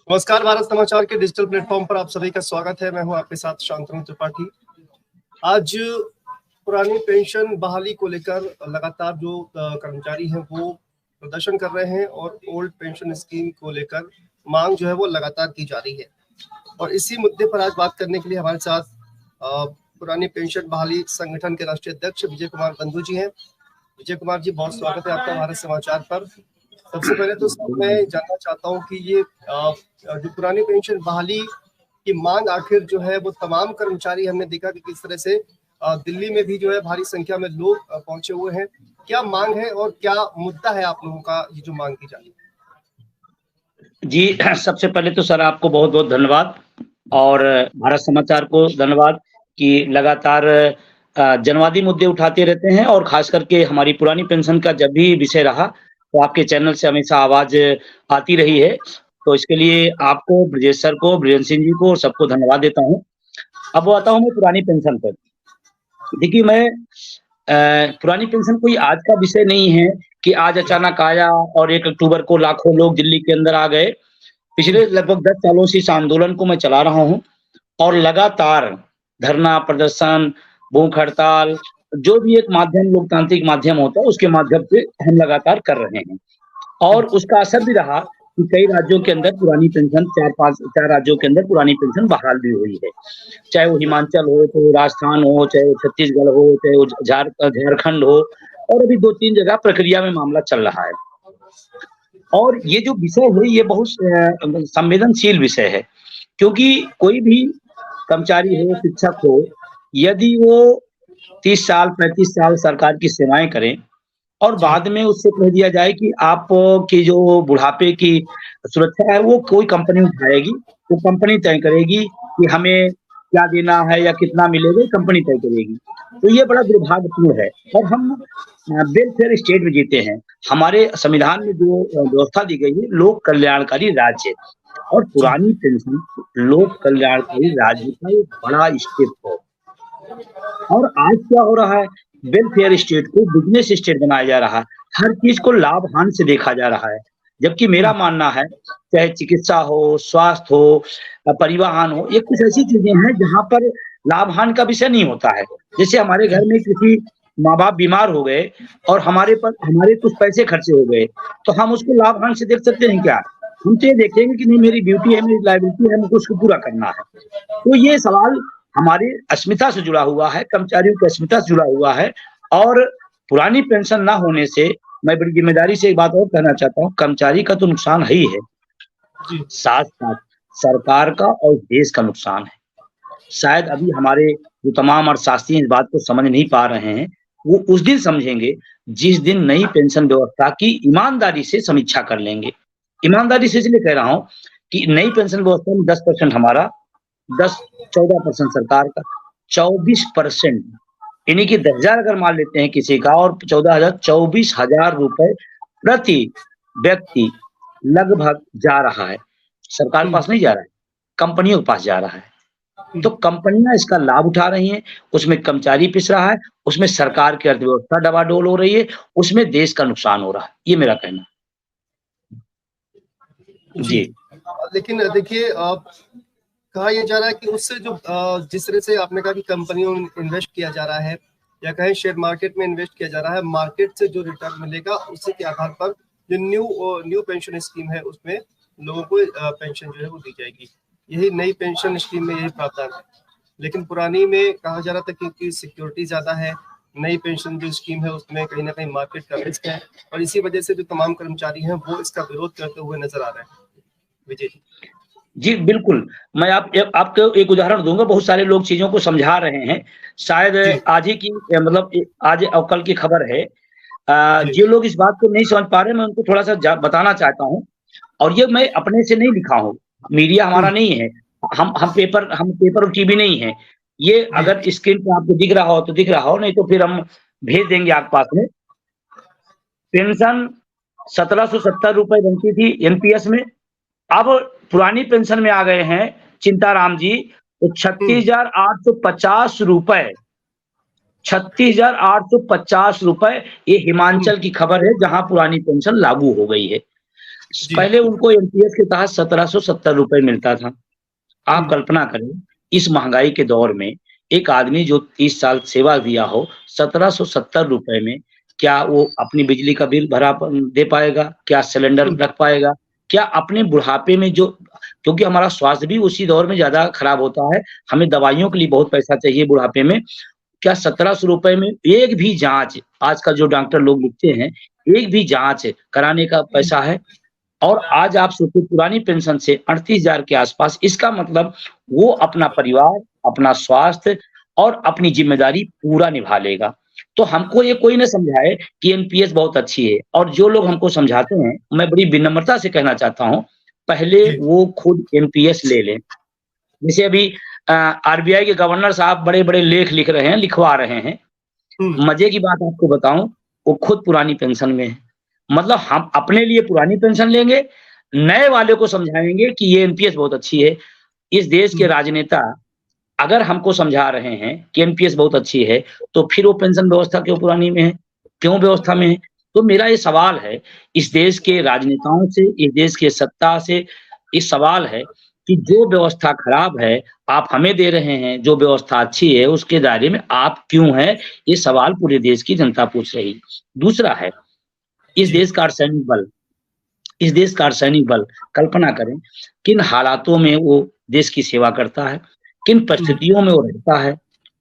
नमस्कार, भारत समाचार के डिजिटल प्लेटफॉर्म पर आप सभी का स्वागत है। मैं हूं आपके साथ शांतनु त्रिपाठी। आज पुरानी पेंशन बहाली को लेकर लगातार जो कर्मचारी हैं वो प्रदर्शन कर रहे हैं और ओल्ड पेंशन स्कीम को लेकर मांग जो है वो लगातार की जा रही है। और इसी मुद्दे पर आज बात करने के लिए हमारे साथ पुरानी पेंशन बहाली संगठन के राष्ट्रीय अध्यक्ष विजय कुमार बंधु जी हैं। विजय कुमार जी, बहुत स्वागत है आपका भारत समाचार पर। सबसे पहले तो मैं जानना चाहता हूं कि ये जो पुरानी पेंशन बहाली की मांग आखिर जो है वो तमाम कर्मचारी, हमने देखा कि किस तरह से दिल्ली में भी जो है भारी संख्या में लोग पहुंचे हुए हैं। क्या मांग है और क्या मुद्दा है आप लोगों का, ये जो मांग की जा रही है? जी, सबसे पहले तो सर आपको बहुत बहुत धन्यवाद और भारत समाचार को धन्यवाद कि लगातार जनवादी मुद्दे उठाते रहते हैं और खास करके हमारी पुरानी पेंशन का जब भी विषय रहा तो आपके चैनल से हमेशा आवाज आती रही है। तो इसके लिए आपको, ब्रजेश सर को, ब्रिजेंद्र सिंह जी को, सबको धन्यवाद देता हूँ। अब आता हूँ मैं पुरानी पेंशन पर। देखिए, मैं पुरानी पेंशन कोई आज का विषय नहीं है कि आज अचानक आया और 1 अक्टूबर को लाखों लोग दिल्ली के अंदर आ गए। पिछले लगभग 10 सालों से इस आंदोलन को मैं चला रहा हूँ और लगातार धरना प्रदर्शन, भूख हड़ताल, जो भी एक माध्यम, लोकतांत्रिक माध्यम होता है, उसके माध्यम से हम लगातार कर रहे हैं। और उसका असर भी रहा कि कई राज्यों के अंदर पुरानी पेंशन, 4 राज्यों के अंदर पुरानी पेंशन बहाल भी हुई है। चाहे वो हिमाचल हो, चाहे वो राजस्थान हो, चाहे वो छत्तीसगढ़ हो, चाहे वो झारखंड हो, और अभी 2-3 जगह प्रक्रिया में मामला चल रहा है। और ये जो विषय है ये बहुत संवेदनशील विषय है, क्योंकि कोई भी कर्मचारी हो, शिक्षक हो, यदि वो 30 साल 35 साल सरकार की सेवाएं करें और बाद में उससे कह दिया जाए कि आप की जो बुढ़ापे की सुरक्षा है वो कोई कंपनी उठाएगी, वो कंपनी तय करेगी कि हमें क्या देना है या कितना मिलेगा, कंपनी तय करेगी। तो ये बड़ा दुर्भाग्यपूर्ण है। और हम वेलफेयर स्टेट में जीते हैं। हमारे संविधान में जो व्यवस्था दी गई है, लोक कल्याणकारी राज्य, और पुरानी पेंशन लोक कल्याणकारी राज्य का एक बड़ा स्टेप है। और आज क्या हो रहा है, वेलफेयर स्टेट को बिजनेस स्टेट बनाया जा रहा है। हर चीज को लाभ हानि से देखा जा रहा है। जबकि मेरा मानना है, चाहे चिकित्सा हो, स्वास्थ्य हो, परिवहन हो, ये कुछ ऐसी चीजें हैं जहां पर लाभ हानि का विषय नहीं होता है। जैसे हमारे घर में किसी माँ बाप बीमार हो गए और हमारे कुछ पैसे खर्चे हो गए, तो हम उसको लाभ हानि से देख सकते हैं क्या? हम तो ये देखेंगे कि नहीं, मेरी ड्यूटी है, मेरी लायबिलिटी है, मुझको उसको पूरा करना है। तो ये सवाल हमारी अस्मिता से जुड़ा हुआ है, कर्मचारियों की अस्मिता से जुड़ा हुआ है। और पुरानी पेंशन ना होने से मैं बड़ी जिम्मेदारी से एक बात और कहना चाहता हूँ, कर्मचारी का तो नुकसान है ही है, साथ साथ सरकार का और देश का नुकसान है। शायद अभी हमारे जो तमाम अर्थशास्त्री इस बात को समझ नहीं पा रहे हैं, वो उस दिन समझेंगे जिस दिन नई पेंशन व्यवस्था की ईमानदारी से समीक्षा कर लेंगे। ईमानदारी से इसलिए कह रहा हूँ कि नई पेंशन व्यवस्था में 10% हमारा, 14% सरकार का, 24%, यानी कि 10,000 अगर मान लेते हैं किसी का और 24,000 रुपए प्रति व्यक्ति लगभग जा रहा है। सरकार के पास नहीं जा रहा है, कंपनियों के पास जा रहा है। तो कंपनियां इसका लाभ उठा रही हैं, उसमें कर्मचारी पिस रहा है, उसमें सरकार की अर्थव्यवस्था डवाडोल हो रही है, उसमें देश का नुकसान हो रहा है। ये मेरा कहना जी। लेकिन देखिए, कहा यह जा रहा है कि उससे जो जिस तरह से आपने कहा कि कंपनियों में इन्वेस्ट किया जा रहा है या कहें शेयर मार्केट में इन्वेस्ट किया जा रहा है, मार्केट से जो रिटर्न मिलेगा उसी के आधार पर जो न्यू पेंशन स्कीम है उसमें लोगों को पेंशन जो है वो दी जाएगी। यही नई पेंशन स्कीम में यही प्रावधान है। लेकिन पुरानी में कहा जा रहा था क्योंकि सिक्योरिटी ज्यादा है, नई पेंशन जो स्कीम है उसमें कहीं ना कहीं मार्केट का रिस्क है, और इसी वजह से जो तमाम कर्मचारी हैं वो इसका विरोध करते हुए नजर आ रहे हैं। विजय जी, बिल्कुल। मैं आपको एक उदाहरण दूंगा। बहुत सारे लोग चीजों को समझा रहे हैं। शायद आज ही की, मतलब आज और कल की खबर है। जो लोग इस बात को नहीं समझ पा रहे, मैं उनको थोड़ा सा बताना चाहता हूँ। और ये मैं अपने से नहीं लिखा हूँ, मीडिया हमारा नहीं है, हम पेपर और टीवी नहीं है। ये अगर स्क्रीन पे आपको दिख रहा हो तो दिख रहा हो, नहीं तो फिर हम भेज देंगे आपके पास में। पेंशन 1770 रुपए बनती थी एनपीएस में, अब पुरानी पेंशन में आ गए हैं चिंताराम जी तो 36,850 रुपए, 36,850 रुपए। ये हिमाचल की खबर है, जहां पुरानी पेंशन लागू हो गई है। पहले उनको एनपीएस के तहत 1770 रुपए मिलता था। आप कल्पना करें, इस महंगाई के दौर में एक आदमी जो 30 साल सेवा दिया हो, 1770 रुपए में क्या वो अपनी बिजली का बिल दे पाएगा? क्या सिलेंडर रख पाएगा? क्या अपने बुढ़ापे में क्योंकि हमारा स्वास्थ्य भी उसी दौर में ज़्यादा खराब होता है, हमें दवाइयों के लिए बहुत पैसा चाहिए बुढ़ापे में। क्या 1700 रुपए में एक भी जाँच, आजकल जो डॉक्टर लोग लिखते हैं, एक भी जाँच कराने का पैसा है? और आज आप सोचिए, पुरानी पेंशन से 38,000 के आसपास, इसका मतलब वो अपना परिवार, अपना स्वास्थ्य और अपनी ज़िम्मेदारी पूरा निभा लेगा। तो हमको ये कोई ना समझाए कि एनपीएस बहुत अच्छी है, और जो लोग हमको समझाते हैं, मैं बड़ी विनम्रता से कहना चाहता हूँ, पहले वो खुद एनपीएस ले लें। जैसे अभी आरबीआई के गवर्नर साहब बड़े-बड़े लेख लिख रहे हैं, लिखवा रहे हैं। मज़े की बात आपको बताऊँ, वो खुद पुरानी पेंशन में है। मतलब हम अपने लिए पुरानी पेंशन लेंगे, नए वाले को समझाएँगे कि ये एनपीएस बहुत अच्छी है। इस देश के राजनेता अगर हमको समझा रहे हैं कि एनपीएस बहुत अच्छी है, तो फिर वो पेंशन व्यवस्था क्यों पुरानी में है? क्यों व्यवस्था में है? तो मेरा ये सवाल है, इस देश के राजनेताओं से, इस देश के सत्ता से, ये सवाल है कि जो व्यवस्था खराब है, आप हमें दे रहे हैं, जो व्यवस्था अच्छी है, उसके दायरे में आप क्यों हैं? ये सवाल पूरे देश की जनता पूछ रही है। दूसरा है, इस देश का अर्धसैनिक बल, कल्पना करें किन हालातों में वो देश की सेवा करता है, किन परिस्थितियों में वो रहता है।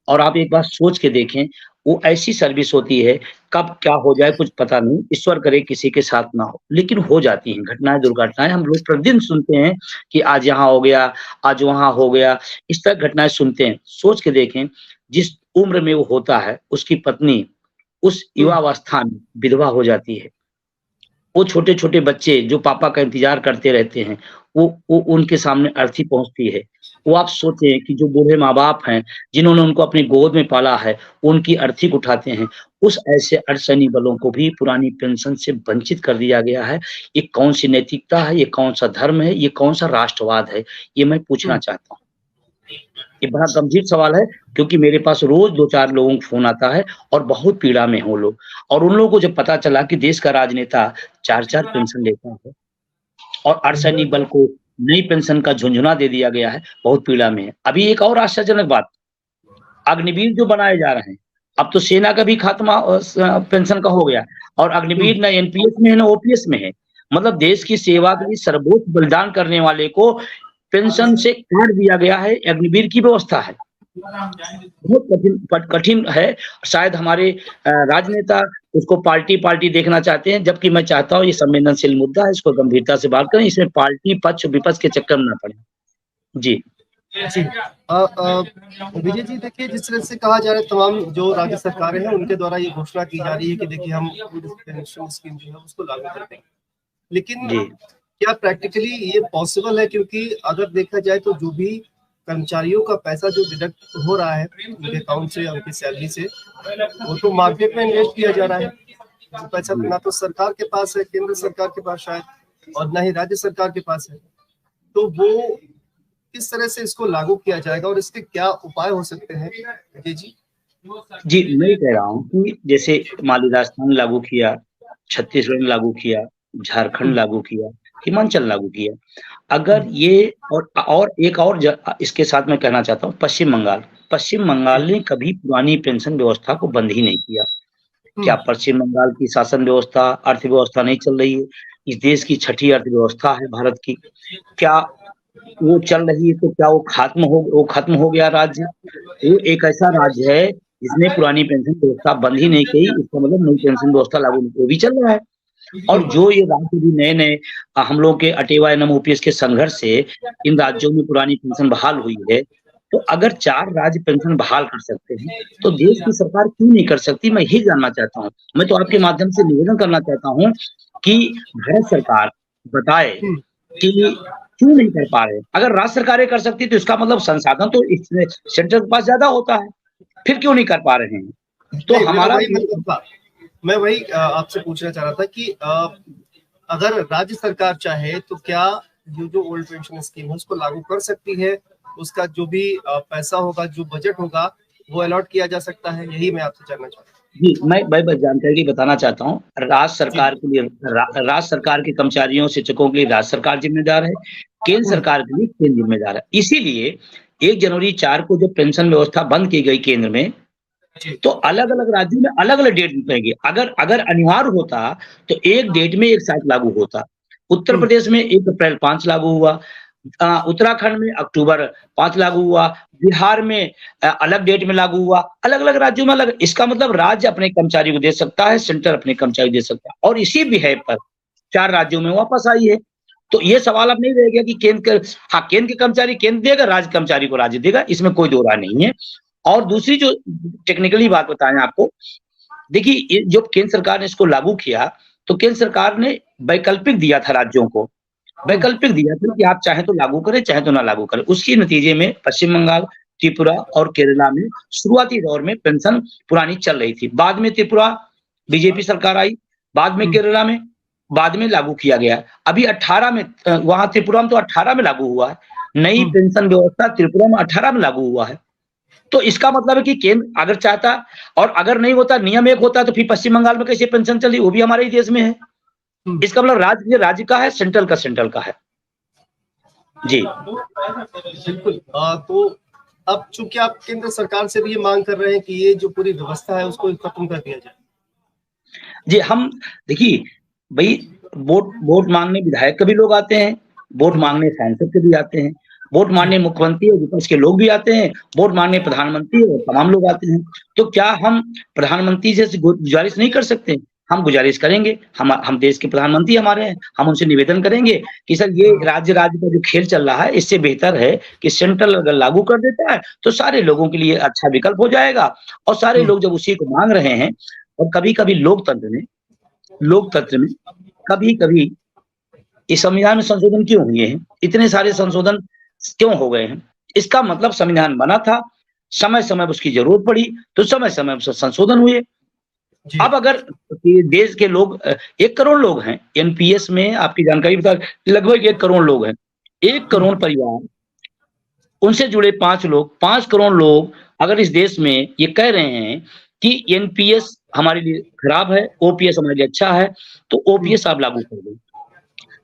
और आप एक बार सोच के देखें, वो ऐसी सर्विस होती है, कब क्या हो जाए कुछ पता नहीं, ईश्वर करे किसी के साथ ना हो, लेकिन हो जाती हैं घटनाएँ, दुर्घटनाएँ। हम लोग प्रतिदिन सुनते हैं कि आज यहाँ हो गया, आज वहाँ हो गया, इस तरह घटनाएँ सुनते हैं। सोच के देखें, जिस उम्र में वो होता है, उसकी पत्नी उस युवावस्था में विधवा हो जाती है। वो छोटे-छोटे बच्चे जो पापा का इंतज़ार करते रहते हैं, वो उनके सामने अर्थी पहुँचती है। वो आप सोचें कि जो बूढ़े माँ-बाप हैं, जिन्होंने उनको अपनी गोद में पाला है, वो उनकी अर्थी उठाते हैं। उस ऐसे अर्धसैनिक बलों को भी पुरानी पेंशन से वंचित कर दिया गया है। ये कौन-सी नैतिकता है? ये कौन-सा धर्म है? ये कौन-सा राष्ट्रवाद है? ये मैं पूछना चाहता हूँ। ये बड़ा गंभीर सवाल है, क्योंकि मेरे पास रोज़ 2-4 लोगों का फ़ोन आता है और बहुत पीड़ा में हैं वो लोग। और उन लोगों को जब पता चला कि देश का राजनेता 4-4 पेंशन लेता है और अर्धसैनिक बल को नई पेंशन का झुनझुना दे दिया गया है, बहुत पीड़ा में है। अभी एक और आश्चर्यजनक बात, अग्निवीर जो बनाए जा रहे हैं, अब तो सेना का भी खात्मा पेंशन का हो गया, और अग्निवीर ना एनपीएस में है, ना ओपीएस में है। मतलब देश की सेवा के लिए सर्वोच्च बलिदान करने वाले को पेंशन से काट दिया गया है, अग्निवीर की व्यवस्था है। बहुत कठिन है। शायद हमारे राजनेता उसको पार्टी-पार्टी देखना चाहते हैं, जबकि मैं चाहता हूँ ये संवेदनशील मुद्दा है, इसको गंभीरता से बात करें, इसमें पार्टी पक्ष-विपक्ष के चक्कर में ना पड़े। जी। जी। विजय जी, देखिए, जिस तरह से कहा जा रहा है, तमाम जो राज्य सरकारें हैं उनके द्वारा ये घोषणा की जा रही है कि देखिए हम पेंशन स्कीम जो है उसको लागू कर देंगे। लेकिन क्या प्रैक्टिकली ये पॉसिबल है? क्योंकि अगर देखा जाए तो जो भी कर्मचारियों का पैसा जो डिडक्ट हो रहा है उनके अकाउंट से, उनकी सैलरी से, वो तो मार्केट में इन्वेस्ट किया जा रहा है। वो पैसा ना तो सरकार के पास है, केंद्र सरकार के पास शायद, और ना ही राज्य सरकार के पास है। तो वो किस तरह से इसको लागू किया जाएगा और इसके क्या उपाय हो सकते हैं? जी। जी, मैं कह रहा हूँ कि जैसे मान लीजिए राजस्थान ने लागू किया, छत्तीसगढ़ ने लागू किया, झारखंड लागू किया, हिमाचल लागू किया। अगर ये और एक और इसके साथ मैं कहना चाहता हूँ, पश्चिम बंगाल ने कभी पुरानी पेंशन व्यवस्था को बंद ही नहीं किया। क्या पश्चिम बंगाल की शासन व्यवस्था, अर्थव्यवस्था नहीं चल रही है? इस देश की छठी अर्थव्यवस्था है भारत की। क्या वो चल रही है तो क्या वो खत्म हो गया राज्य? वो एक ऐसा राज्य है जिसने पुरानी पेंशन व्यवस्था बंद ही नहीं की, इसका मतलब नई पेंशन व्यवस्था लागू नहीं, वो भी चल रहा है। और जो ये राज्य भी नए-नए हम लोगों के अटेवा एवं ओपीएस के संघर्ष से इन राज्यों में पुरानी पेंशन बहाल हुई है, तो अगर 4 राज्य पेंशन बहाल कर सकते हैं, तो देश की सरकार क्यों नहीं कर सकती? मैं यही जानना चाहता हूँ। मैं तो आपके माध्यम से निवेदन करना चाहता हूँ कि भारत सरकार बताए कि क्यों नहीं कर पा रहे? अगर राज्य सरकारें कर सकती तो इसका मतलब संसाधन तो सेंटर के पास ज़्यादा होता है, फिर क्यों नहीं कर पा रहे हैं? तो हमारा मैं वही आपसे पूछना चाह रहा था कि अगर राज्य सरकार चाहे तो क्या जो ओल्ड पेंशन स्कीम है उसको लागू कर सकती है? उसका जो भी पैसा होगा, जो बजट होगा, वो अलॉट किया जा सकता है, यही मैं आपसे जानना चाहता हूँ। जी, मैं बस जानकारी बताना चाहता हूँ। राज्य सरकार के लिए राज्य सरकार के कर्मचारियों, शिक्षकों के लिए राज्य सरकार जिम्मेदार है, केंद्र सरकार के लिए केंद्र जिम्मेदार है। इसीलिए 1 जनवरी 4 को जब पेंशन व्यवस्था बंद की गई केंद्र में, तो अलग-अलग राज्यों में अलग-अलग डेट मिलेंगी। अगर अगर अनिवार्य होता, तो एक डेट में एक साथ लागू होता। उत्तर प्रदेश में 1 अप्रैल 5 लागू हुआ, उत्तराखंड में अक्टूबर 5 लागू हुआ, बिहार में अलग डेट में लागू हुआ, अलग-अलग राज्यों में अलग। इसका मतलब राज्य अपने कर्मचारी को दे सकता है, सेंटर अपने कर्मचारी को दे सकता है और इसी विषय पर 4 राज्यों में वापस आई है। तो ये सवाल अब नहीं रह गया कि केंद्र के कर्मचारी केंद्र देगा, राज्य कर्मचारी को राज्य देगा, इसमें कोई दो राय नहीं है। और दूसरी जो टेक्निकली बात बताएं आपको, देखिए जो केंद्र सरकार ने इसको लागू किया, तो केंद्र सरकार ने वैकल्पिक दिया था राज्यों को, वैकल्पिक दिया था कि आप चाहे तो लागू करें, चाहे तो ना लागू करें। उसके नतीजे में पश्चिम बंगाल, त्रिपुरा और केरला में शुरुआती दौर में पेंशन पुरानी चल रही थी। बाद में त्रिपुरा बीजेपी सरकार आई, बाद में केरला में, बाद में लागू किया गया। अभी 18 में वहां त्रिपुरा में तो 18 में लागू हुआ है। नई पेंशन व्यवस्था त्रिपुरा में 18 में लागू हुआ है। तो इसका मतलब है कि केंद्र अगर चाहता और अगर नहीं होता, नियम एक होता, तो फिर पश्चिम बंगाल में कैसे पेंशन चली, वो भी हमारे ही देश में है। इसका मतलब राज्य का है, सेंट्रल का है। जी बिल्कुल। तो अब चूंकि आप केंद्र सरकार से भी ये मांग कर रहे हैं कि ये जो पूरी व्यवस्था है उसको खत्म कर दिया जाए। जी, हम देखिए भाई, वोट मांगने विधायक के भी लोग आते हैं, वोट मांगने सांसद के भी आते हैं, वोट मांगने मुख्यमंत्री और विपक्ष के लोग भी आते हैं, वोट मांगने प्रधानमंत्री और तमाम लोग आते हैं। तो क्या हम प्रधानमंत्री से गुजारिश नहीं कर सकते? हम गुजारिश करेंगे, हम देश के प्रधानमंत्री हमारे हैं, हम उनसे निवेदन करेंगे कि सर ये राज्य का जो खेल चल रहा है, इससे बेहतर है कि सेंट्रल अगर लागू कर देता है तो सारे लोगों के लिए अच्छा विकल्प हो जाएगा। और सारे लोग जब उसी को मांग रहे हैं, और कभी-कभी लोकतंत्र में कभी-कभी इस संविधान में संशोधन क्यों हुए हैं? इतने सारे संशोधन क्यों हो गए हैं? इसका मतलब संविधान बना था, समय-समय पर उसकी जरूरत पड़ी, तो समय-समय पर संशोधन हुए। अब अगर देश के लोग 1 करोड़ लोग हैं, एनपीएस में आपकी जानकारी बता, लगभग 1 करोड़ लोग हैं। 1 करोड़ परिवार, उनसे जुड़े 5 लोग, 5 करोड़ लोग अगर इस देश में ये कह रहे हैं कि एनपीएस हमारे लिए खराब है, ओपीएस हमारे लिए अच्छा है, तो ओपीएस आप लागू कर दो।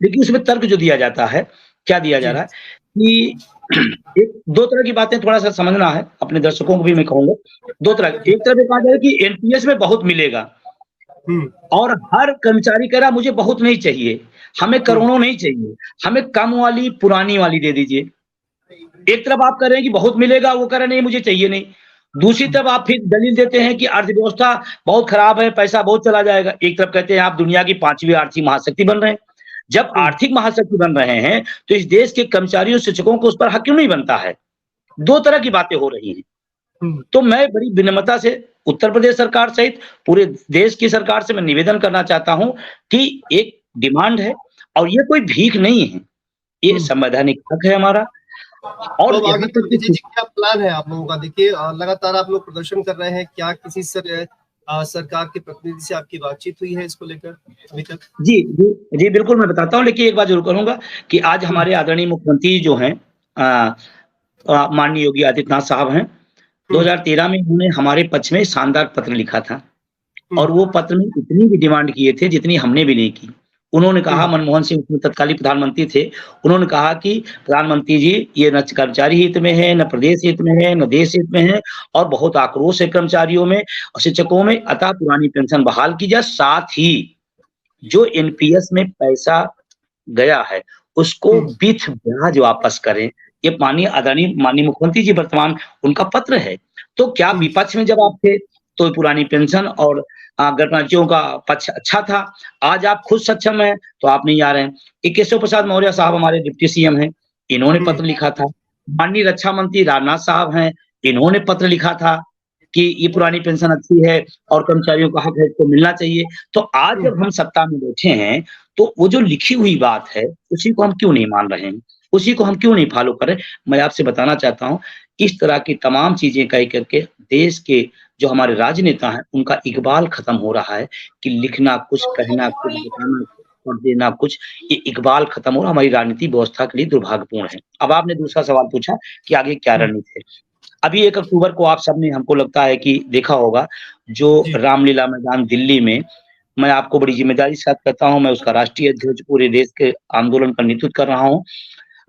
लेकिन उसमें तर्क जो दिया जाता है, क्या दिया जा रहा है कि 2 तरह की बातें थोड़ा-सा समझना है, अपने दर्शकों को भी मैं कहूँगा। 2 तरह, एक तरफ ये कहा जाए कि एनपीएस में बहुत मिलेगा और हर कर्मचारी कह रहा मुझे बहुत नहीं चाहिए, हमें करोड़ों नहीं चाहिए, हमें कम वाली पुरानी वाली दे दीजिए। एक तरफ आप कह रहे हैं कि बहुत मिलेगा, वो कह रहे हैं नहीं मुझे चाहिए नहीं। दूसरी तरफ आप फिर दलील देते हैं कि अर्थव्यवस्था बहुत खराब है, पैसा बहुत चला जाएगा। एक तरफ कहते हैं आप दुनिया की 5वीं आर्थिक महाशक्ति बन रहे हैं। जब आर्थिक महाशक्ति बन रहे हैं, तो इस देश के कर्मचारियों, शिक्षकों को उस पर हक क्यों नहीं बनता है? 2 तरह की बातें हो रही हैं। तो मैं बड़ी विनम्रता से उत्तर प्रदेश सरकार सहित पूरे देश की सरकार से मैं निवेदन करना चाहता हूं कि एक डिमांड है और ये कोई भीख नहीं है, ये संवैधानिक हक है हमारा। और तो आगे क्या प्लान है आप लोगों का? देखिए लगातार आप लोग प्रदर्शन कर रहे हैं, क्या किसी सरकार के प्रतिनिधि से आपकी बातचीत हुई है इसको लेकर अभी तक? जी, बिल्कुल मैं बताता हूँ, लेकिन एक बात जरूर करूंगा कि आज हमारे आदरणीय मुख्यमंत्री जो हैं माननीय योगी आदित्यनाथ साहब हैं, 2013 में उन्होंने हमारे पक्ष में शानदार पत्र लिखा था और वो पत्र में इतनी भी डिमांड किए थे जितनी हमने भी नहीं की। उन्होंने कहा, मनमोहन सिंह तत्कालीन प्रधानमंत्री थे, उन्होंने कहा कि प्रधानमंत्री जी ये न कर्मचारी हित में है, न प्रदेश हित में है, न देश हित में है और बहुत आक्रोश है कर्मचारियों में और शिक्षकों में, अतः पुरानी पेंशन बहाल की जाए। साथ ही जो एनपीएस में पैसा गया है उसको विथ ब्याज वापस करें। ये माननीय मुख्यमंत्री जी वर्तमान उनका पत्र है। तो क्या विपक्ष में जब आप थे तो पुरानी पेंशन और गणराज्यों का पक्ष अच्छा था, आज आप खुद सक्षम हैं तो आप नहीं आ रहे हैं। केशव प्रसाद मौर्य साहब हमारे डिप्टी सीएम हैं, इन्होंने पत्र लिखा था। माननीय रक्षा मंत्री राजनाथ साहब हैं, इन्होंने पत्र लिखा था कि ये पुरानी पेंशन अच्छी है और कर्मचारियों का हक है, इसको मिलना चाहिए। तो आज जब हम सत्ता में बैठे हैं तो वो जो लिखी हुई बात है उसी को हम क्यों नहीं मान रहे हैं, उसी को हम क्यों नहीं फॉलो कर रहे? मैं आपसे बताना चाहता हूँ, इस तरह की तमाम चीजें कह करके देश के जो हमारे राजनेता हैं उनका इकबाल खत्म हो रहा है कि लिखना कुछ, कहना कुछ, बताना और देना कुछ, ये इकबाल खत्म हो रहा, हमारी राजनीतिक व्यवस्था के लिए दुर्भाग्यपूर्ण है। अब आपने दूसरा सवाल पूछा कि आगे क्या रणनीति है। अभी 1 अक्टूबर को आप सबने हमको लगता है कि देखा होगा, जो जी, रामलीला मैदान दिल्ली में, मैं आपको बड़ी ज़िम्मेदारी के साथ कहता हूँ, मैं उसका राष्ट्रीय अध्यक्ष पूरे देश के आंदोलन का नेतृत्व कर रहा हूँ।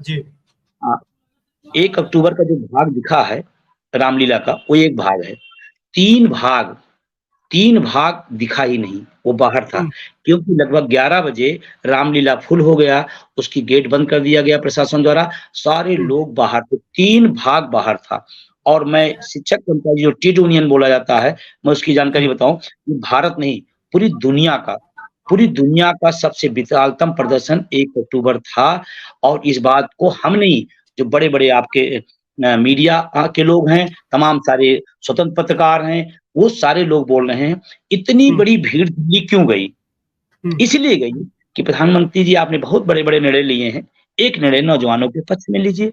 जी। 1 अक्टूबर का जो भाग दिखा है रामलीला का, वो 1 भाग है। 3 भाग 3 भाग दिखा ही नहीं, वो बाहर था। हुँ, क्योंकि लगभग 11 बजे रामलीला फुल हो गया, उसकी गेट बंद कर दिया गया प्रशासन द्वारा, सारे हुँ, लोग बाहर थे, 3 भाग बाहर था। और मैं शिक्षक कर्मचारी जो ट्रेड यूनियन बोला जाता है, मैं उसकी जानकारी हुँ, बताऊँ, कि भारत नहीं, पूरी दुनिया का सबसे विशालतम प्रदर्शन 1 अक्टूबर था। और इस बात को हम नहीं, जो बड़े-बड़े आपके मीडिया के लोग हैं, तमाम सारे स्वतंत्र पत्रकार हैं, वो सारे लोग बोल रहे हैं, इतनी हुँ, बड़ी भीड़ दिल्ली क्यों गई? हुँ, इसलिए गई कि प्रधानमंत्री जी आपने बहुत बड़े-बड़े निर्णय लिए हैं, एक निर्णय नौजवानों के पक्ष में लीजिए।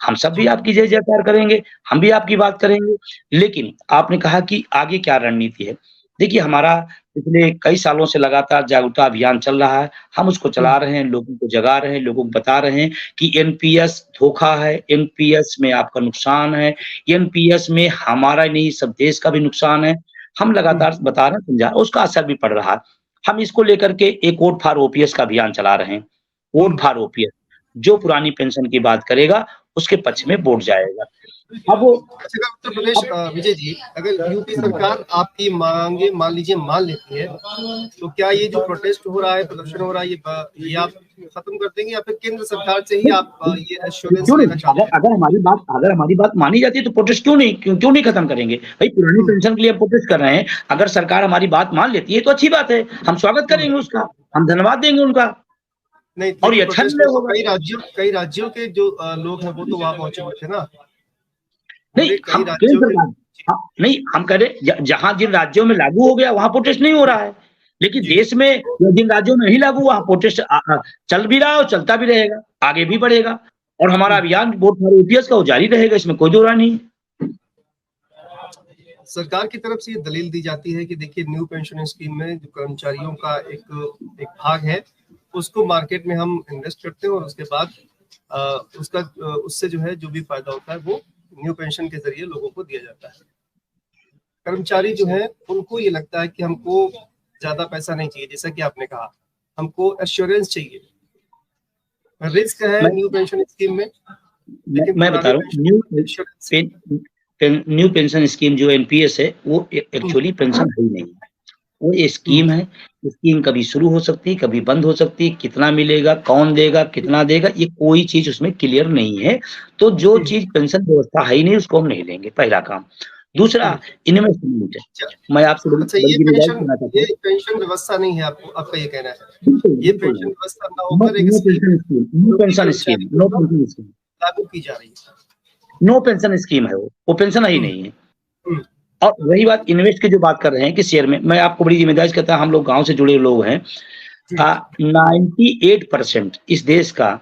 हम सब भी जी, आपकी जय-जयकार करेंगे, हम भी आपकी बात करेंगे। लेकिन आपने कहा कि आगे क्या रणनीति है? देखिए हमारा पिछले कई सालों से लगातार जागरूकता अभियान चल रहा है, हम उसको हुँ, चला रहे हैं, लोगों को जगा रहे हैं, लोगों को बता रहे हैं कि एनपीएस धोखा है, एनपीएस में आपका नुकसान है, एनपीएस में हमारा नहीं सब देश का भी नुकसान है। हम हुँ, लगातार बता रहे हैं, समझा उसका असर भी पड़ रहा है। हम इसको लेकर के एक वोट फॉर ओपीएस का अभियान चला रहे हैं। हुँ। वोट फॉर ओपीएस, जो पुरानी पेंशन की बात करेगा, उसके पक्ष में वोट जाएगा। अब अच्छा, अगर उत्तर प्रदेश अब विजय जी, अगर यूपी सरकार आपकी मांगे मान लीजिए मान लेती है, तो क्या ये जो प्रोटेस्ट हो रहा है, प्रदर्शन हो रहा है, ये आप खत्म कर देंगे या फिर केंद्र सरकार से ही आप ये एश्योरेंस क्यों नहीं? लेना चाहते अगर हैं? अगर हमारी बात मानी जाती है तो प्रोटेस्ट क्यों नहीं खत्म करेंगे? भाई पुरानी हुँ, पेंशन के लिए हम प्रोटेस्ट कर रहे हैं, अगर सरकार हमारी बात मान लेती है तो अच्छी बात है, हम स्वागत हुँ। करेंगे उसका, हम धन्यवाद देंगे उनका नहीं, और ये लेकिन अच्छा प्रोटेस्ट में निर्णय तो होगा। कई राज्यों के जो लोग हैं वो तो वहाँ पहुँचे हुए थे ना। नहीं, पूरे कई हम राज्यों केंद्र के। सरकार नहीं, हम कह रहे जहाँ जिन राज्यों में लागू हो गया वहाँ प्रोटेस्ट नहीं हो रहा है। लेकिन जी, देश में जिन राज्यों में नहीं लागू वहाँ प्रोटेस्ट चल भी रहा है और चलता भी रहेगा, आगे भी बढ़ेगा और हमारा हुँ। अभियान वोट फॉर ईपीएस का वो जारी रहेगा, इसमें कोई दो राय नहीं है। सरकार की तरफ से ये दलील दी जाती है कि देखिए न्यू पेंशन स्कीम में जो कर्मचारियों का एक भाग है, उसको मार्केट में हम इन्वेस्ट करते हैं और उसके बाद उससे जो है जो भी फायदा होता है वो न्यू पेंशन के जरिए लोगों को दिया जाता है। कर्मचारी जो है उनको ये लगता है कि हमको ज्यादा पैसा नहीं चाहिए, जैसा कि आपने कहा, हमको एश्योरेंस चाहिए। रिस्क है मैं न्यू पेंशन स्कीम में, मैं लेकिन मैं बता पुरानी रहा हूँ पेंशन एश्योरेंस है। न्यू पेंशन स्कीम जो एनपीएस है वो हम्म, एक्चुअली पेंशन है ही नहीं। वो ये हम्म, स्कीम है, स्कीम कभी शुरू हो सकती है, कभी बंद हो सकती है, कितना मिलेगा, कौन देगा, कितना देगा, ये कोई चीज़ उसमें क्लियर नहीं है। तो जो हम्म, चीज़ पेंशन व्यवस्था है ही नहीं, उसको हम नहीं लेंगे, पहला काम। दूसरा हम्म। इन्वेस्टमेंट है। अच्छा, मैं आपसे बड़ी अच्छा, बड़ी ज़िम्मेदारी से कहना चाहता ये हूँ। पेंशन व्यवस्था नहीं है, आपको आपका ये कहना है। बिल्कुल, ये बिल्कुल पेंशन नहीं। व्यवस्था ना होकर एक स्कीम न्यू जो कि पेंशन कर्मचारी स्कीम, के नो ऊपर पेंशन स्कीम, लागू की जा रही है। नो पेंशन स्कीम है वो पेंशन ही हुँ, नहीं है। हुँ, और रही बात इन्वेस्ट की जो बात कर रहे हैं कि शेयर में, मैं आपको बड़ी ज़िम्मेदारी से कहता हूँ, हम लोग गाँव से जुड़े लोग हैं। जी, 98% इस देश का,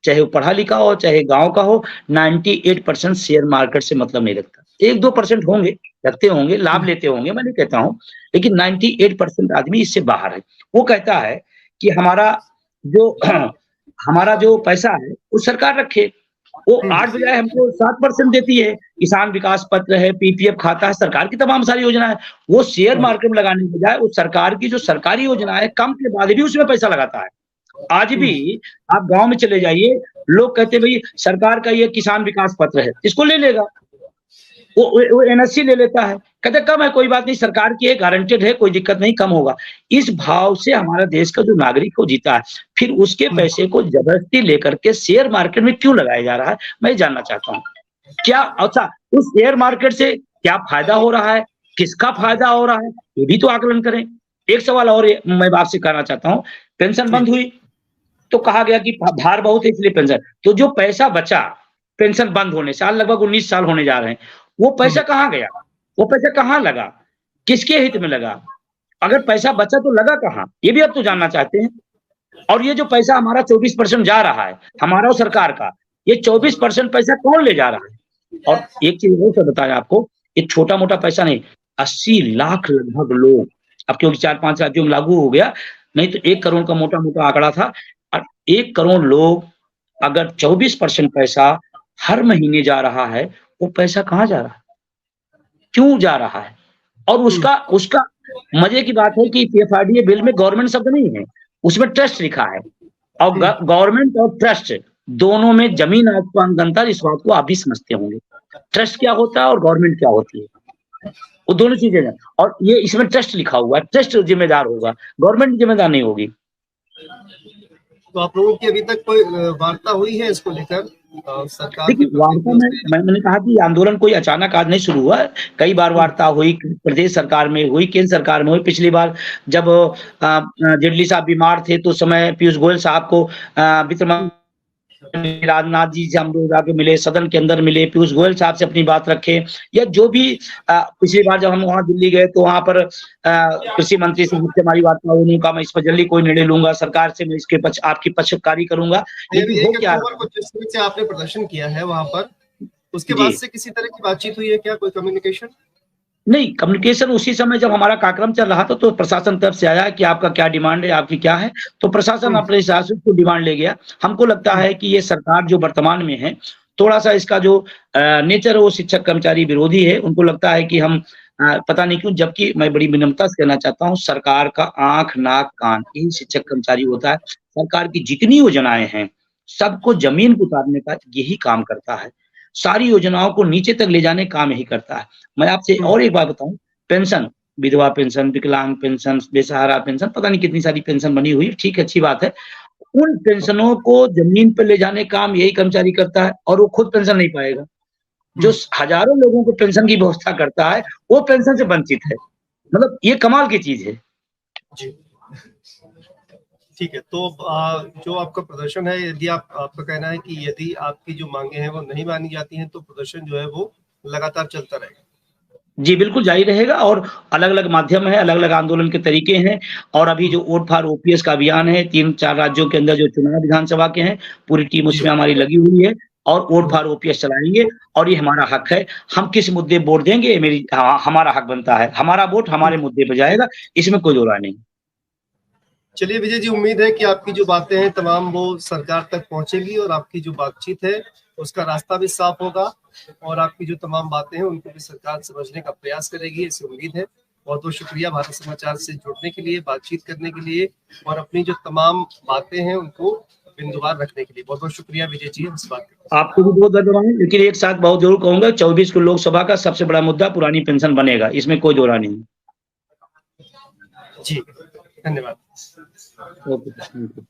चाहे वो पढ़ा-लिखा हो, चाहे गाँव का हो, 98% शेयर मार्केट से मतलब नहीं रखता। 1-2% होंगे, रखते होंगे, लाभ हुँ, लेते होंगे, मैं नहीं कहता हूँ, लेकिन 98% आदमी इससे बाहर है। वो कहता है कि जो हमारा जो पैसा है, वो सरकार रखे। वो हुँ, 8 बजाय हमको 7% देती है। किसान विकास पत्र है, पीपीएफ खाता है, सरकार की तमाम सारी योजना है। वो शेयर हुँ, मार्केट में लगाने के बजाय वो सरकार की जो सरकारी योजना है, कम के बाद भी उसमें पैसा लगाता है। आज हुँ, भी आप गाँव में चले जाइए, लोग कहते हैं भई सरकार का ये किसान विकास पत्र है, इसको ले लेगा। वो एनएससी ले लेता है, कहते कम है कोई बात नहीं, सरकार की है, गारंटेड है, कोई दिक्कत नहीं, कम होगा। इस भाव से हमारा देश का जो नागरिक को जीता है, फिर उसके हुँ, पैसे को ज़बरदस्ती लेकर के शेयर मार्केट में क्यों लगाया जा रहा है? मैं ये जानना चाहता हूँ। क्या अच्छा उस शेयर मार्केट से क्या फ़ायदा हो रहा है? किसका फ़ायदा हो रहा है? ये भी तो आकलन करें। एक सवाल और ये मैं आपसे कहना चाहता हूँ, पेंशन जी, बंद हुई, तो कहा गया कि भार बहुत है इसलिए पेंशन, तो जो पैसा बचा पेंशन बंद होने से, आज लगभग 19 साल होने जा रहे हैं, वो हुँ, पैसा कहाँ गया? वो पैसा कहाँ लगा? किसके हित में लगा? अगर पैसा बचा तो लगा कहाँ? ये भी आप तो जानना चाहते हैं। और ये जो पैसा हमारा 24% जा रहा है, हमारा और सरकार का, ये 24% पैसा कौन ले जा रहा है? और एक चीज़ और से बताएँ आपको, ये छोटा-मोटा पैसा नहीं, 80 लाख लगभग लोग, अब क्योंकि 4-5 राज्यों में लागू हो गया, नहीं तो 1 करोड़ का मोटा-मोटा आंकड़ा था। 1 करोड़ लोग, अगर 24% पैसा हर महीने जा रहा है, वो पैसा कहाँ जा रहा है? क्यों जा रहा है? और उसका उसका मजे की बात है कि पीएफआरडीए बिल में गवर्नमेंट शब्द नहीं है, उसमें ट्रस्ट लिखा है। और गवर्नमेंट और ट्रस्ट दोनों में जमीन आसमान का अंतर, इस बात को आप भी समझते होंगे। ट्रस्ट क्या होता है और गवर्नमेंट क्या होती है, वो दोनों चीजें हैं। और ये इसमें ट्रस्ट लिखा हुआ है, ट्रस्ट जिम्मेदार होगा, गवर्नमेंट जिम्मेदार नहीं होगी। तो आप लोगों की अभी तक कोई वार्ता हुई है इसको लेकर सरकार के देखिए, वार्ता में मैंने कहा कि आंदोलन कोई अचानक आज नहीं शुरू हुआ है। कई बार वार्ता हुई, प्रदेश सरकार में हुई, केंद्र सरकार में हुई। पिछली बार जब जेटली साहब बीमार थे तो उस समय पीयूष गोयल साहब को वित्त मंत्री राजनाथ जी से हम लोग जाके मिले, सदन के अंदर मिले, पीयूष गोयल साहब से अपनी बात रखे। या जो भी पिछली बार जब हम वहाँ दिल्ली गए तो वहाँ पर कृषि मंत्री से मुझसे हमारी वार्ता हुई, उन्होंने कहा मैं इस पर जल्दी कोई निर्णय लूंगा, सरकार से मैं इसके आपकी पक्षकारी करूंगा। लेकिन हो क्या जिस तरह से आपने प्रदर्शन किया है वहां पर, उसके बाद से किसी तरह की बातचीत हुई है क्या, कोई कम्युनिकेशन? नहीं, कम्युनिकेशन उसी समय जब हमारा कार्यक्रम चल रहा था तो प्रशासन तरफ से आया कि आपका क्या डिमांड है, आपकी क्या है, तो प्रशासन अपने हिसाब से उसको डिमांड ले गया। हमको लगता है कि ये सरकार जो वर्तमान में है, थोड़ा सा इसका जो नेचर है वो शिक्षक कर्मचारी विरोधी है। उनको लगता है कि हम पता नहीं क्यों, जबकि मैं बड़ी विनम्रता से कहना चाहता हूँ, सरकार का आंख, नाक, कान यही शिक्षक कर्मचारी होता है। सरकार की जितनी योजनाएं हैं, सबको जमीन पे उतारने का यही काम करता है। सारी योजनाओं को नीचे तक ले जाने का काम यही करता है। मैं आपसे और एक बात बताऊं, पेंशन, विधवा पेंशन, विकलांग पेंशन, बेसहारा पेंशन, पता नहीं कितनी सारी पेंशन बनी हुई है, ठीक है, अच्छी बात है। उन पेंशनों को जमीन पे ले जाने का काम यही कर्मचारी करता है और वो खुद पेंशन नहीं पाएगा। जो हजारों लोगों को पेंशन की व्यवस्था करता है, वो पेंशन से वंचित है। मतलब ये कमाल की चीज है। जी, ठीक है। तो जो आपका प्रदर्शन है, यदि आपका कहना है कि यदि आपकी जो मांगे हैं वो नहीं मानी जाती हैं तो प्रदर्शन जो है वो लगातार चलता रहेगा? जी, बिल्कुल जारी रहेगा। और अलग-अलग माध्यम है, अलग-अलग आंदोलन के तरीके हैं। और अभी जो वोट फॉर ओपीएस का अभियान है, 3-4 राज्यों के अंदर जो चुनाव विधानसभा के हैं, पूरी टीम उसमें हमारी लगी हुई है और वोट फॉर ओपीएस चलाएँगे। और ये हमारा हक है, हम किस मुद्दे वोट देंगे, हमारा हक बनता है। हमारा वोट हमारे मुद्दे पे जाएगा, इसमें कोई दो राय नहीं। चलिए विजय जी, उम्मीद है कि आपकी जो बातें हैं तमाम वो सरकार तक पहुंचेगी और आपकी जो बातचीत है उसका रास्ता भी साफ होगा और आपकी जो तमाम बातें हैं उनको भी सरकार समझने का प्रयास करेगी, ऐसी उम्मीद है। बहुत बहुत शुक्रिया भारत समाचार से जुड़ने के लिए, बातचीत करने के लिए और अपनी जो तमाम बातें हैं उनको बिंदुवार रखने के लिए। बहुत बहुत शुक्रिया विजय जी, हमसे बात करने। आपको भी बहुत धन्यवाद। लेकिन एक साथ बहुत जरूर कहूंगा, 24 को लोकसभा का सबसे बड़ा मुद्दा पुरानी पेंशन बनेगा, इसमें कोई दो राय नहीं। जी, धन्यवाद। Okay, thank you.